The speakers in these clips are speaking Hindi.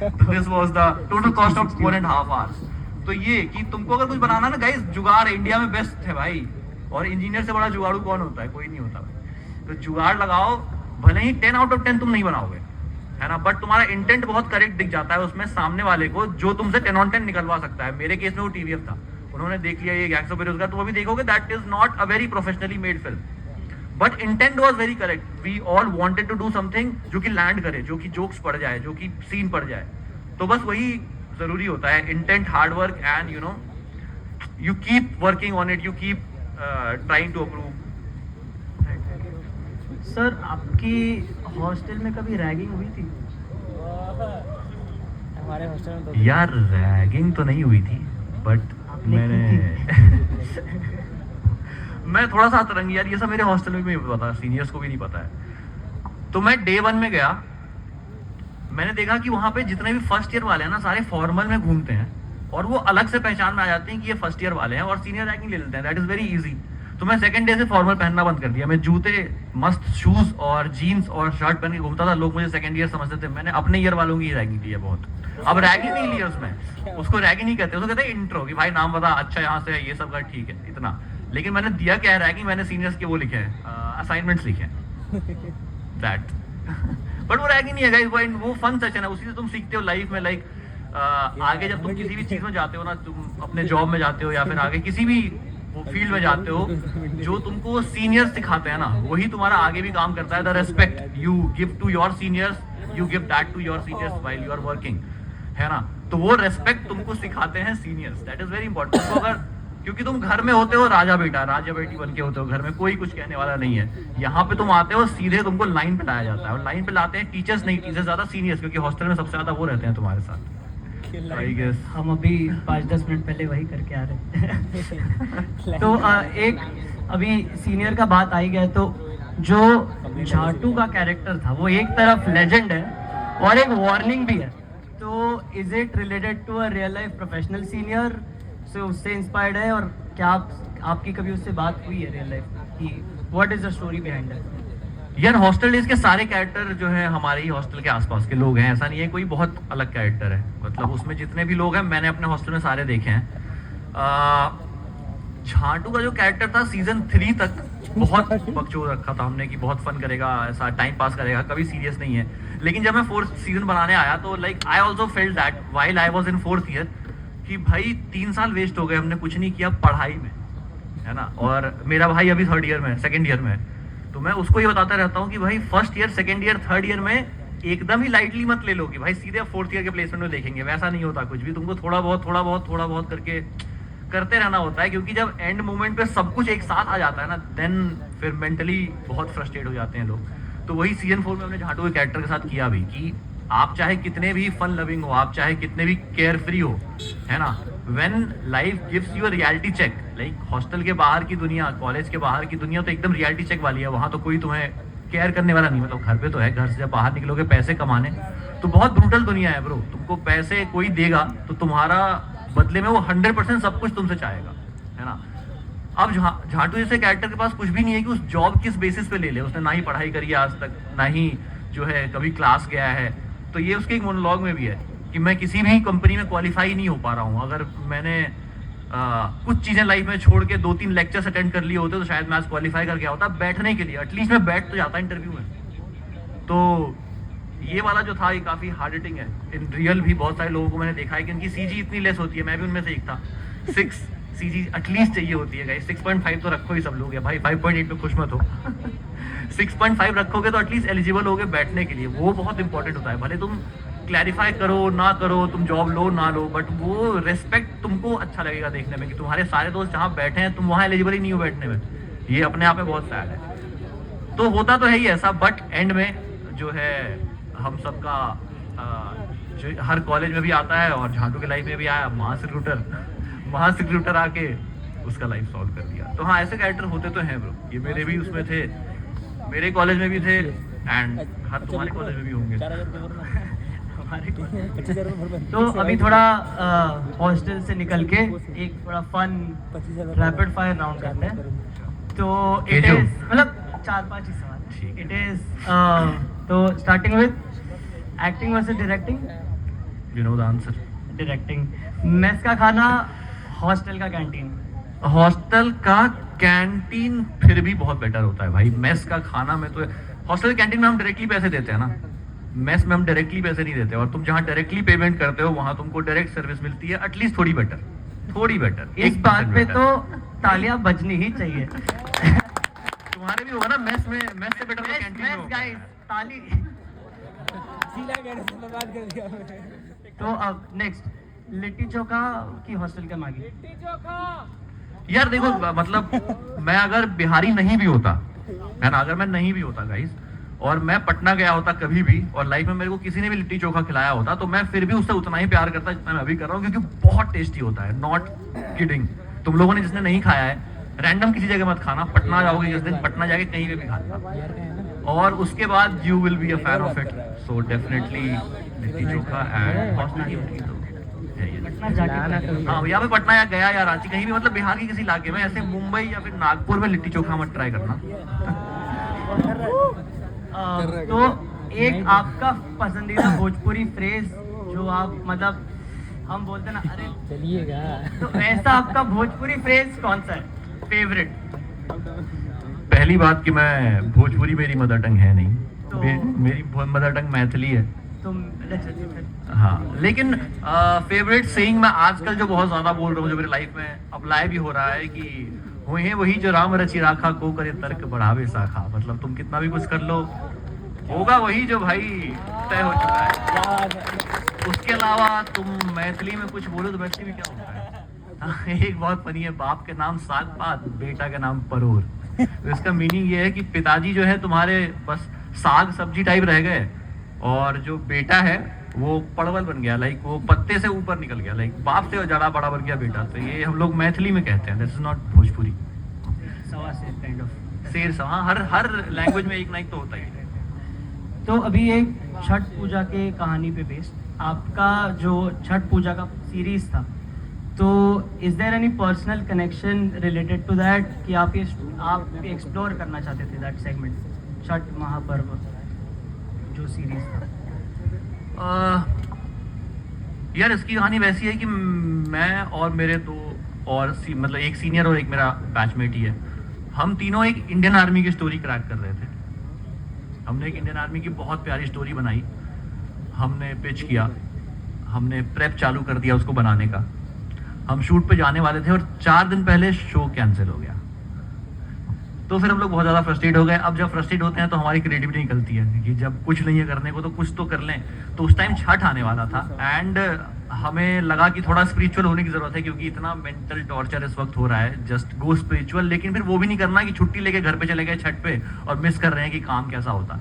This was the total cost of 1.5 hours. तो ये कि तुमको अगर कुछ बनाना ना गाइस, जुगाड़ इंडिया में बेस्ट है भाई, और इंजीनियर से बड़ा जुगाड़ू कौन होता है? कोई नहीं होता भाई। तो जुगाड़ लगाओ, भले ही 10 आउट ऑफ 10 तुम नहीं बनाओगे, है ना, बट तुम्हारा इंटेंट बहुत करेक्ट दिख जाता है उसमें सामने वाले को, जो तुमसे 10 ऑन 10 निकलवा सकता है। मेरे केस में वो टीवीएफ था, उन्होंने देख लिया ये गैंग्स ऑफ बेरोजगार, तो वो भी देखोगे that is not a very professionally made film, but intent was very correct. We all wanted to do something जो कि लैंड करे, जो कि जोक्स पड़ जाए, जो कि सीन पड़ जाए। तो बस वही जरूरी होता है, intent, hard work, and you know you keep working on it, you keep trying to approve. Sir, आपकी हॉस्टल में कभी रैगिंग हुई थी? हमारे हॉस्टल में तो यार रैगिंग तो नहीं हुई थी, बट आपने मैंने मैं थोड़ा सा अतरंगी यार, ये सब मेरे हॉस्टल में भी नहीं पता, सीनियर्स को भी नहीं पता है। तो मैं डे 1 में गया, मैंने देखा कि वहां पे जितने भी फर्स्ट ईयर वाले हैं ना, सारे फॉर्मल में घूमते हैं, और वो अलग से पहचान में आ जाते हैं कि ये फर्स्ट ईयर वाले हैं, और सीनियर रैगिंग ले लेते हैं। That is very easy. तो मैं सेकंड डे से फॉर्मल पहनना बंद कर दिया। मैं जूते, मस्त शूज और जीन्स और शर्ट पहन के घूमता था। लोग मुझे सेकंड ईयर समझते थे। मैंने अपने ईयर वालों की रैगिंग दी है बहुत। अब रैगिंग नहीं लिया उसमें, उसको रैगिंग नहीं कहते, उसको कहते हैं इंट्रो, कि भाई नाम बता, अच्छा यहाँ से है, ये सब का ठीक है, इतना। लेकिन मैंने दिया क्या है रैगिंग, मैंने सीनियर्स के वो लिखे हैं, असाइनमेंट्स लिखे हैं, दैट। बट वो रैगिंग नहीं है गाइस, वो फन सेशन है, उसी से तुम सीखते हो लाइफ में। लाइक आगे जब तुम किसी भी चीज में जाते हो ना, तुम अपने जॉब में जाते हो या फिर आगे किसी भी वो फील्ड में जाते हो, जो तुमको सीनियर्स सिखाते हैं ना, वही तुम्हारा आगे भी काम करता है। The respect you give to your seniors, you give that to your seniors while you are working, है ना। तो वो रेस्पेक्ट तुमको सिखाते हैं seniors, that is very important. तो अगर, क्योंकि तुम घर में होते हो राजा बेटा, राजा बेटी बन के होते हो, घर में कोई कुछ कहने वाला नहीं है। यहाँ पे तुम आते हो सीधे, तुमको लाइन पे लाया जाता है, और लाइन पे लाते हैं टीचर्स नहीं, टीचर्स ज्यादा सीनियर्स, क्योंकि हॉस्टल में सबसे ज्यादा वो रहते हैं तुम्हारे साथ। आई गेस हम अभी 5-10 मिनट पहले वही करके आ रहे हैं। तो एक अभी सीनियर का बात आई गया, तो जो झाटू का कैरेक्टर था वो एक तरफ लेजेंड है और एक वार्निंग भी है। तो is it related to a real life professional senior, से उससे इंस्पायर्ड है, और क्या आपकी कभी उससे बात हुई है रियल लाइफ की? What is the story behind that? यार हॉस्टल डेज के सारे कैरेक्टर जो है हमारे ही हॉस्टल के आसपास के लोग हैं, ऐसा नहीं है कोई बहुत अलग कैरेक्टर है। मतलब उसमें जितने भी लोग हैं मैंने अपने हॉस्टल में सारे देखे हैं। झाटू का जो कैरेक्टर था सीजन 3 तक बहुत बकचोद रखा था हमने, कि बहुत फन करेगा, ऐसा टाइम पास करेगा, कभी सीरियस नहीं है। लेकिन जब मैं 4th सीजन बनाने आया तो like I also felt that while I was in 4th year, कि भाई 3 साल वेस्ट हो गए, हमने कुछ नहीं किया पढ़ाई में, है ना। और मेरा भाई अभी 3rd ईयर में, 2nd ईयर में, तो मैं उसको ये बताता रहता हूँ कि भाई 1st year, 2nd year, 3rd year में एकदम ही लाइटली मत ले लो कि भाई सीधे 4th ईयर के प्लेसमेंट में देखेंगे, वैसा नहीं होता कुछ भी। तुमको थोड़ा बहुत करके करते रहना होता है, क्योंकि जब एंड मोमेंट पे सब कुछ एक साथ आ जाता है ना, देन फिर मेंटली बहुत फ्रस्ट्रेट हो जाते हैं लोग। तो वही सीजन 4 में हमने झाटू के कैरेक्टर के साथ किया भी, कि आप चाहे कितने भी फन लविंग हो, आप चाहे कितने भी केयर फ्री हो, है ना, when life gives you a reality check, like hostel के बाहर की दुनिया, कॉलेज के बाहर की दुनिया तो एकदम रियलिटी चेक वाली है। वहाँ तो कोई तुम्हें केयर करने वाला नहीं, मतलब घर पे तो है, घर से जब बाहर निकलोगे पैसे कमाने, तो बहुत ब्रूटल दुनिया है ब्रो। तुमको पैसे कोई देगा तो तुम्हारा बदले में वो 100% सब कुछ तुमसे चाहेगा, है ना। अब झाटू जैसे कैरेक्टर के पास कुछ भी नहीं है कि उस जॉब किस बेसिस पे ले ले, उसने ना ही पढ़ाई करी है आज तक, ना ही जो है कभी क्लास गया है। तो ये उसके एक मोनोलॉग में भी है कि मैं किसी भी कंपनी में क्वालिफाई नहीं हो पा रहा हूँ। अगर मैंने कुछ चीजें लाइफ में छोड़ के 2-3 लेक्चर्स अटेंड कर लिए होते तो शायद मैं आज क्वालिफाई कर गया होता बैठने के लिए, एटलीस्ट मैं बैठ तो जाता इंटरव्यू में। तो ये वाला जो था ये काफी हार्ड हिटिंग है। इन रियल भी बहुत सारे लोगों को मैंने देखा है कि उनकी सीजी इतनी लेस होती है, मैं भी उनमें से एक था। 6 सीजी एटलीस्ट चाहिए होती है गाइस, 6.5 तो रखो ही सब लोग, है भाई 5.8 पे खुश मत हो। 6.5 रखोगे तो एटलीस्ट एलिजिबल होगे बैठने के लिए, वो बहुत इंपॉर्टेंट होता है। भले तुम क्लैरिफाई करो ना करो, तुम जॉब लो ना लो, बट वो रेस्पेक्ट तुमको अच्छा लगेगा देखने में कि तुम्हारे सारे दोस्त जहाँ बैठे हैं तुम वहाँ एलिजिबल ही नहीं हो बैठने में। ये अपने आप में बहुत सैड है। तो होता तो है ही ऐसा, बट एंड में जो है हम सबका जो हर कॉलेज में भी आता है और झाटू के लाइफ में भी आया, महास रिक्रूटर आके उसका लाइफ सॉल्व कर दिया। तो हाँ, ऐसे कैरेक्टर होते तो हैं ब्रो, ये मेरे भी उसमें थे, मेरे कॉलेज में भी थे, एंड हर तुम्हारे कॉलेज में भी होंगे। तो अभी थोड़ा हॉस्टल से निकल के एक थोड़ा फन रैपिड फायर राउंड करते हैं। तो इट इज मतलब 4-5 ही सवाल। इट इज तो starting with acting versus directing, you know the answer. Directing. Mess का खाना, हॉस्टल का कैंटीन। हॉस्टल का कैंटीन फिर भी बहुत बेटर होता है भाई। मेस का खाना में तो, हॉस्टल कैंटीन में हम डायरेक्टली पैसे देते हैं ना, मेस में हम डायरेक्टली पैसे नहीं देते, और तुम जहाँ डायरेक्टली पेमेंट करते हो वहां तुमको डायरेक्ट सर्विस मिलती है, एटलीस्ट थोड़ी बेटर, थोड़ी बेटर। इस बात पे तो तालियां बजनी ही चाहिए। तुम्हारे भी होगा ना मेस में, मेस से बेटर तो कैंटीन में होगा। गाइस ताली। तो अब नेक्स्ट, लिट्टी चोखा की हॉस्टल का मांगी। यार देखो, मतलब मैं अगर बिहारी नहीं भी होता है ना, अगर मैं नहीं भी होता गाइस, और मैं पटना गया होता कभी भी, और लाइफ में मेरे को किसी ने भी लिट्टी चोखा खिलाया होता, तो मैं फिर भी उससे उतना ही प्यार करता जितना मैं अभी कर रहा हूँ, क्योंकि बहुत टेस्टी होता है। Not kidding. तुम लोगों ने जिसने नहीं खाया है, रैंडम किसी जगह मत खाना, पटना जाओगे जिस दिन, पटना जाके कहीं पे भी खाना, और उसके बाद you will be a fan of it. So definitely litti chokha and hostel की रोटी तो है ही है। पटना जाके हाँ, या फिर पटना या गया या रांची, कहीं भी, मतलब बिहार के किसी इलाके में, ऐसे मुंबई या फिर नागपुर में लिट्टी चोखा मत ट्राई करना। तो एक आपका पसंदीदा भोजपुरी फ्रेज जो आप, मतलब हम बोलते हैं ना, अरे चलिएगा, तो ऐसा आपका भोजपुरी फ्रेज कौन सा है फेवरेट? पहली बात कि मैं भोजपुरी मेरी मदर टंग है नहीं, तो- मेरी मदर टंग मैथिली है। तुम हाँ, लेकिन फेवरेट सेइंग मैं आजकल जो बहुत ज्यादा बोल रहा हूँ, जो मेरी लाइफ में अप्लाई भी हो रहा है, कि हुए वही जो राम रचि राखा, को करे तर्क बढ़ावे शाखा। मतलब तुम कितना भी कुछ कर लो, होगा वही जो भाई तय हो चुका है। उसके अलावा तुम मैथिली में कुछ बोलो तो मैथिली में क्या होता है? हाँ, एक बहुत फनी है, बाप के नाम साग पात, बेटा के नाम परोर। तो इसका मीनिंग ये है कि पिताजी जो है तुम्हारे बस साग सब्जी टाइप रह गए, और जो बेटा है वो परवल बन गया, लाइक वो पत्ते से ऊपर निकल गया, लाइक बाप से जड़ा बड़ा बन गया बेटा। तो ये हम लोग मैथिली में कहते हैं, दिस इज नॉट भोजपुरी। सवा से काइंड ऑफ शेर सा, हाँ, हर लैंग्वेज में एक ना एक तो होता ही है। तो अभी एक छठ पूजा के कहानी पे बेस्ड आपका जो छठ पूजा का सीरीज था, तो is there any personal connection related to that कि आप एक्सप्लोर करना चाहते थे दैट सेगमेंट, छठ महापर्व जो सीरीज था? यार इसकी कहानी वैसी है कि मैं और मेरे दो और मतलब एक सीनियर और एक मेरा बैचमेट ही है, हम तीनों एक इंडियन आर्मी की स्टोरी क्रैक कर रहे थे। हमने एक इंडियन आर्मी की बहुत प्यारी स्टोरी बनाई, हमने पिच किया, हमने प्रेप चालू कर दिया उसको बनाने का। हम शूट पे जाने वाले थे और 4 दिन पहले शो कैंसिल हो गया। तो फिर हम लोग बहुत ज़्यादा फ्रस्ट्रेट हो गए। अब जब फ्रस्ट्रेट होते हैं तो हमारी क्रिएटिविटी निकलती है कि जब कुछ नहीं है करने को तो कुछ तो कर लें। तो उस टाइम छठ आने वाला था एंड हमें लगा कि थोड़ा स्पिरिचुअल होने की ज़रूरत है, क्योंकि इतना मेंटल टॉर्चर इस वक्त हो रहा है, जस्ट गो स्पिरिचुअल। लेकिन फिर वो भी नहीं करना कि छुट्टी लेके घर पे चले गए छठ पे और मिस कर रहे हैं कि काम कैसा होता।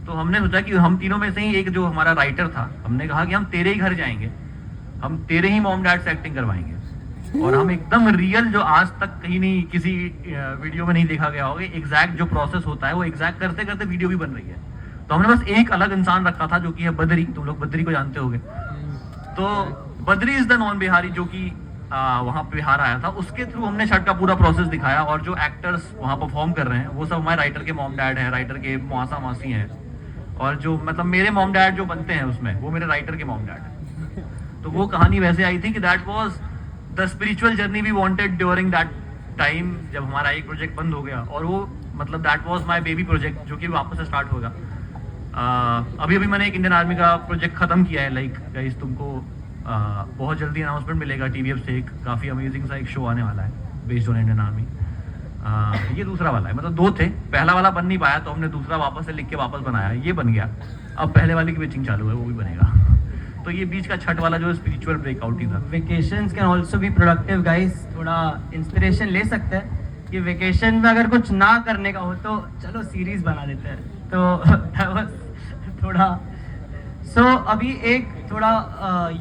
तो हमने सोचा कि हम तीनों में से ही एक जो हमारा राइटर था, हमने कहा कि हम तेरे ही घर जाएंगे, हम तेरे ही मॉम डैड से एक्टिंग करवाएंगे, और हम एकदम रियल, जो आज तक कहीं नहीं किसी वीडियो में नहीं देखा गया होगा, एग्जैक्ट जो प्रोसेस होता है वो एग्जैक्ट करते करते वीडियो भी बन रही है। तो हमने बस एक अलग इंसान रखा था जो कि है बद्री। तुम लोग बद्री को जानते होंगे। तो Badri is the non Bihari जो कि वहाँ पे बिहार आया था, उसके थ्रू हमने छठ का पूरा प्रोसेस दिखाया। और जो एक्टर्स वहाँ परफॉर्म कर रहे हैं वो सब हमारे राइटर के मॉम डैड हैं, राइटर के मौसा मासी हैं, और जो मतलब मेरे मॉम डैड जो बनते हैं उसमें वो मेरे राइटर के मॉम डैड हैं। तो वो कहानी वैसे आई थी कि that was the spiritual journey we wanted during that time, जब हमारा एक प्रोजेक्ट बंद हो गया। और वो मतलब that was my baby project जो कि वापस से स्टार्ट होगा। अभी अभी मैंने एक इंडियन आर्मी का प्रोजेक्ट खत्म किया है। लाइक गाइस, तुमको बहुत जल्दी अनाउंसमेंट मिलेगा टीवीएफ से, एक काफ़ी अमेजिंग सा एक शो आने वाला है बेस्ड ऑन इंडियन आर्मी। ये दूसरा वाला है, मतलब 2 थे, पहला वाला बन नहीं पाया तो हमने दूसरा वापस से लिख के वापस बनाया, ये बन गया। अब पहले वाले की पिचिंग चालू है, वो भी बनेगा। तो ये बीच का छठ वाला जो स्पिरिचुअल ब्रेकआउट ही था। Vacations can also be productive guys. थोड़ा इंस्पिरेशन ले सकते हैं कि वेकेशन में अगर कुछ ना करने का हो तो चलो सीरीज बना देते हैं। तो थोड़ा अभी एक थोड़ा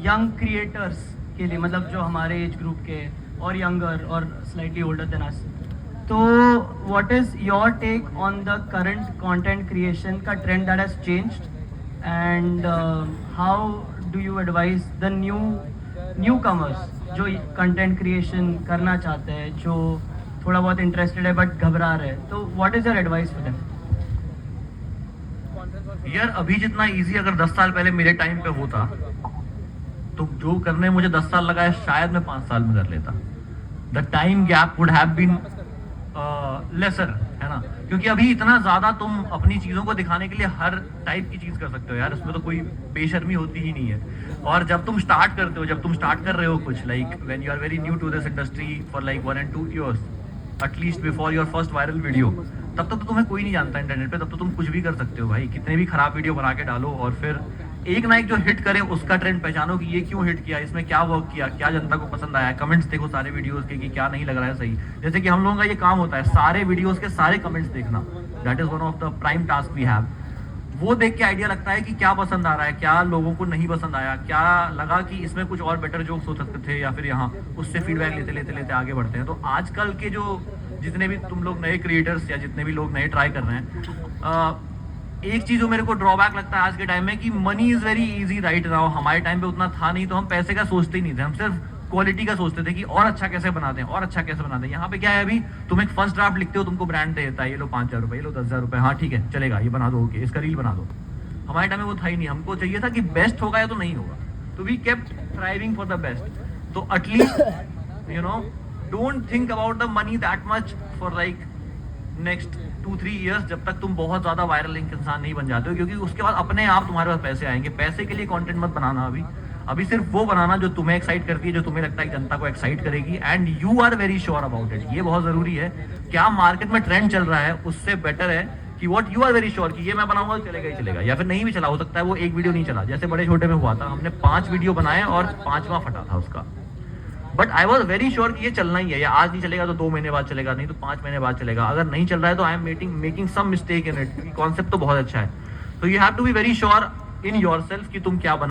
यंग क्रिएटर्स के लिए, मतलब जो हमारे एज ग्रुप के और यंगर और स्लाइटली ओल्डर देन अस, तो what is your take on the current content creation का trend that has changed, and how do you advise the newcomers जो कंटेंट क्रिएशन करना चाहते हैं, जो थोड़ा बहुत इंटरेस्टेड है बट घबरा रहे हैं, तो what is your advice for them? यार अभी जितना इजी अगर 10 साल पहले मेरे टाइम पे होता तो जो करने मुझे 10 साल लगा है शायद मैं 5 साल में कर लेता. The time gap would have been lesser, है ना. क्योंकि अभी इतना ज्यादा तुम अपनी चीजों को दिखाने के लिए हर टाइप की चीज कर सकते हो यार, इसमें तो कोई बेशर्मी होती ही नहीं है. और जब तुम स्टार्ट करते हो, जब तुम स्टार्ट कर रहे हो कुछ, like when you are very new to this industry for like 1 and 2 years at least before your first viral video, तब तक तो तुम्हें कोई नहीं जानता इंटरनेट पे. तब तो तुम कुछ भी कर सकते हो भाई, कितने भी खराब वीडियो बना के डालो और फिर एक ना एक जो हिट करे उसका ट्रेंड पहचानो कि ये क्यों हिट किया, इसमें क्या वर्क किया, क्या जनता को पसंद आया. कमेंट्स देखो सारे वीडियोस के कि क्या नहीं लग रहा है सही. जैसे कि हम लोगों का ये काम होता है सारे वीडियोस के सारे कमेंट्स देखना. That is one of the prime task we have. वो देख के आइडिया लगता है कि क्या पसंद आ रहा है, क्या लोगों को नहीं पसंद आया, क्या लगा कि इसमें कुछ और बेटर जोक्स हो सकते थे, या फिर यहाँ उससे फीडबैक लेते लेते लेते आगे बढ़ते हैं. तो आजकल के जो जितने भी तुम लोग नए क्रिएटर्स या जितने भी लोग नए ट्राई कर रहे हैं, एक चीज जो मेरे को ड्रॉबैक लगता है आज के टाइम में कि money is very easy right now. हमारे टाइम पे उतना था नहीं, तो हम पैसे का सोचते ही नहीं थे, हम सिर्फ क्वालिटी का सोचते थे कि और अच्छा कैसे बनाते हैं, और अच्छा कैसे बनाते हैं. यहाँ पे क्या है, अभी तुम एक फर्स्ट ड्राफ्ट लिखते हो, तुमको ब्रांड दे देता है, ये लो 5,000 रुपए, ये लो 10,000 रुपए, हाँ ठीक है चलेगा, ये बना दो, ओके, इसका रील बना दो. हमारे टाइम में वो था ही नहीं. हमको चाहिए था कि बेस्ट होगा या तो नहीं होगा. तो we kept thriving for the best. तो at least you know don't think about the money that much for like next 2-3 years, जब तक तुम बहुत ज्यादा वायरल इंसान नहीं बन जाते हो. क्योंकि उसके बाद अपने आप तुम्हारे पास पैसे आएंगे. पैसे के लिए कंटेंट मत बनाना अभी सिर्फ वो बनाना जो तुम्हें एक्साइट करती है, जो तुम्हें लगता है कि जनता को एक्साइट करेगी, and you are very sure about it. ये बहुत जरूरी है. क्या मार्केट में ट्रेंड चल रहा है उससे बेटर है कि what you are very sure कि ये मैं बनाऊंगा तो चलेगा ही चलेगा, या फिर नहीं भी चला, हो सकता है वो एक वीडियो नहीं चला. जैसे बड़े छोटे में हुआ था, हमने 5 वीडियो बनाए और 5वां फटा था उसका. But I was very sure कि ये चलना ही है, या आज नहीं चलेगा तो 2 महीने बाद चलेगा, नहीं तो 5 महीने बाद चलेगा. अगर नहीं चल रहा है तो I am making some mistake in it. Concept तो बहुत अच्छा है. तो you have to be very sure in your self कि तुम क्या बना